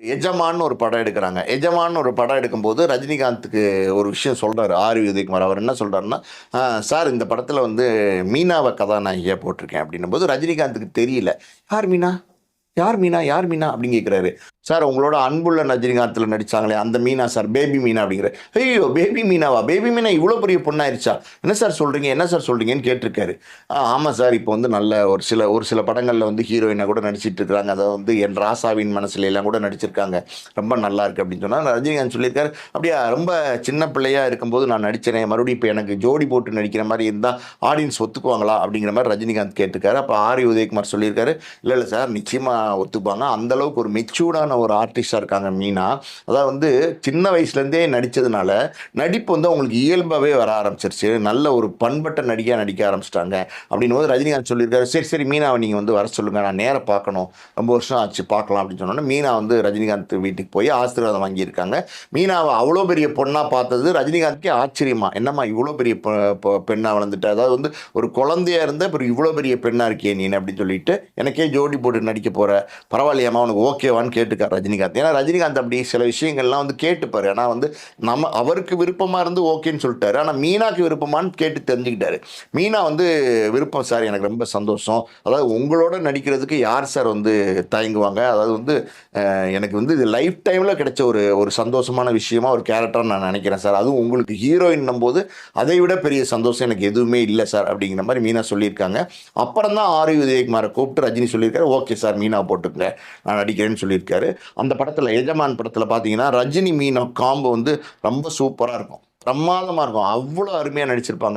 எஜமான்னு ஒரு படம் எடுக்குறாங்க. எஜமான்னு ஒரு படம் எடுக்கும்போது ரஜினிகாந்துக்கு ஒரு விஷயம் சொல்றாரு ஆர். உதயகுமார். அவர் என்ன சொல்றாருன்னா, சார் இந்த படத்தில வந்து மீனாவ கதாநாயகியா போட்டிருக்கேன்." அப்படின்னும்போது ரஜினிகாந்துக்கு தெரியல. "யார் மீனா? யார் மீனா? யார் மீனா?" அப்படின்னு கேட்குறாரு. "சார் உங்களோட அன்புள்ள ரஜினிகாந்த்ல நடிச்சாங்களே அந்த மீனா சார், பேபி மீனா." அப்படிங்கிறாரு. "ஐயய்யோ! பேபி மீனாவா? பேபி மீனா இவ்வளோ பெரிய பொண்ணாயிருச்சா? என்ன சார் சொல்றீங்க? என்ன சார் சொல்றீங்கன்னு?" கேட்டிருக்காரு. ஆமா சார். இப்போ வந்து நல்ல ஒரு சில படங்கள்ல வந்து ஹீரோயினா கூட நடிச்சிட்டு இருக்கிறாங்க. அதாவது வந்து என் ராசாவின் மனசுல எல்லாம் கூட நடிச்சிருக்காங்க. ரொம்ப நல்லா இருக்கு அப்படின்னு சொன்னா, ரஜினிகாந்த் சொல்லியிருக்காரு, "அப்படியா ரொம்ப சின்ன பிள்ளையா இருக்கும்போது நான் நடிச்சேனே, மறுபடியும் இப்ப எனக்கு ஜோடி போட்டு நடிக்கிற மாரி இருந்தா ஆடியன்ஸ் ஒத்துக்குவாங்களா?" அப்படிங்கிற மாரி ரஜினிகாந்த் கேட்டிருக்காரு. அப்ப ஆர். உதயகுமார் சொல்லியிருக்காரு, "இல்ல சார் நிச்சயமா ஒத்துப்பாங்க. அந்த அளவுக்கு ஒரு மெச்சூர்டான ஒரு ஆர்டிஸ்ட்டா இருக்காங்க மீனா. அதாவது வந்து சின்ன வயசுலேருந்தே நடிச்சதுனால, நடிப்பு வந்து அவங்களுக்கு இயல்பாவே வர ஆரம்பிச்சிருச்சு. நல்ல ஒரு பண்பட்ட நடிகையா நடிக்க ஆரம்பிச்சுட்டாங்க." அப்படின்னும்போது ரஜினிகாந்த் சொல்லியிருக்காரு, "சரி, சரி மீனாவ நீங்க வந்து வர சொல்லுங்க. நான் நேரா பார்க்கணும். ரொம்ப வருஷம் ஆச்சு பார்க்கலாம்." அப்படின்னு சொன்னோனே, மீனா வந்து ரஜினிகாந்த் வீட்டுக்கு போய் ஆசீர்வாதம் வாங்கியிருக்காங்க. மீனாவ அவ்வளோ பெரிய பொண்ணா பார்த்தது ரஜினிகாந்த்க்கே ஆச்சரியமா, "என்னம்மா இவ்வளோ பெரிய பெண்ணா வளர்ந்துட்ட? அதாவது வந்து ஒரு குழந்தையா இருந்த அப்புறம் இவ்வளோ பெரிய பெண்ணா இருக்கியே நீனு." அப்படின்னு சொல்லிட்டு, "எனக்கே ஜோடி போட்டு நடிக்க போற. பரவாயில்லையாம்மா உனக்கு ஓகேவான்னு?" கேட்டுருக்காரு ரஜினிகாந்த். ஏன்னா ரஜினிகாந்த் அப்படி சில விஷயங்கள்லாம் வந்து கேட்டுப்பாரு. ஆனா வந்து அவருக்கு விருப்பமா இருந்து ஓகேன்னு சொல்லிட்டாரு. ஆனா மீனாக்கு விருப்பமான்னு கேட்டு தெரிஞ்சுக்கிட்டாரு. மீனா வந்து, "விருப்பம் சார், எனக்கு ரொம்ப சந்தோஷம். அதாவது உங்களோட நடிக்கிறதுக்கு யார் சார் வந்து தயங்குவாங்க? அதாவது வந்து எனக்கு வந்து இது லைஃப் டைம்ல கிடைச்ச ஒரு ஒரு சந்தோஷமான விஷயமா ஒரு கேரக்டரா நான் நினைக்கிறேன் சார். அதுவும் உங்களுக்கு ஹீரோயின்னும்போது அதை விட பெரிய சந்தோஷம் எனக்கு எதுவுமே இல்ல சார்." அப்படிங்கிற மாரி மீனா சொல்லியிருக்காங்க. அப்புறம் தான் ஆர். உதயகுமார கூப்பிட்டு ரஜினி சொல்லியிருக்காரு, "ஓகே சார் மீனாவ போட்டுக்கங்க. நான் நடிக்கிறேன்னு" சொல்லியிருக்காரு. அந்த படத்துல எஜமான் படத்துல பார்த்தீங்கன்னா, ரஜினி மீனா காம்போ வந்து ரொம்ப சூப்பரா இருக்கும். பிரமாதமா இருக்கும். அவ்வளோ அருமையா நடிச்சிருப்பாங்க.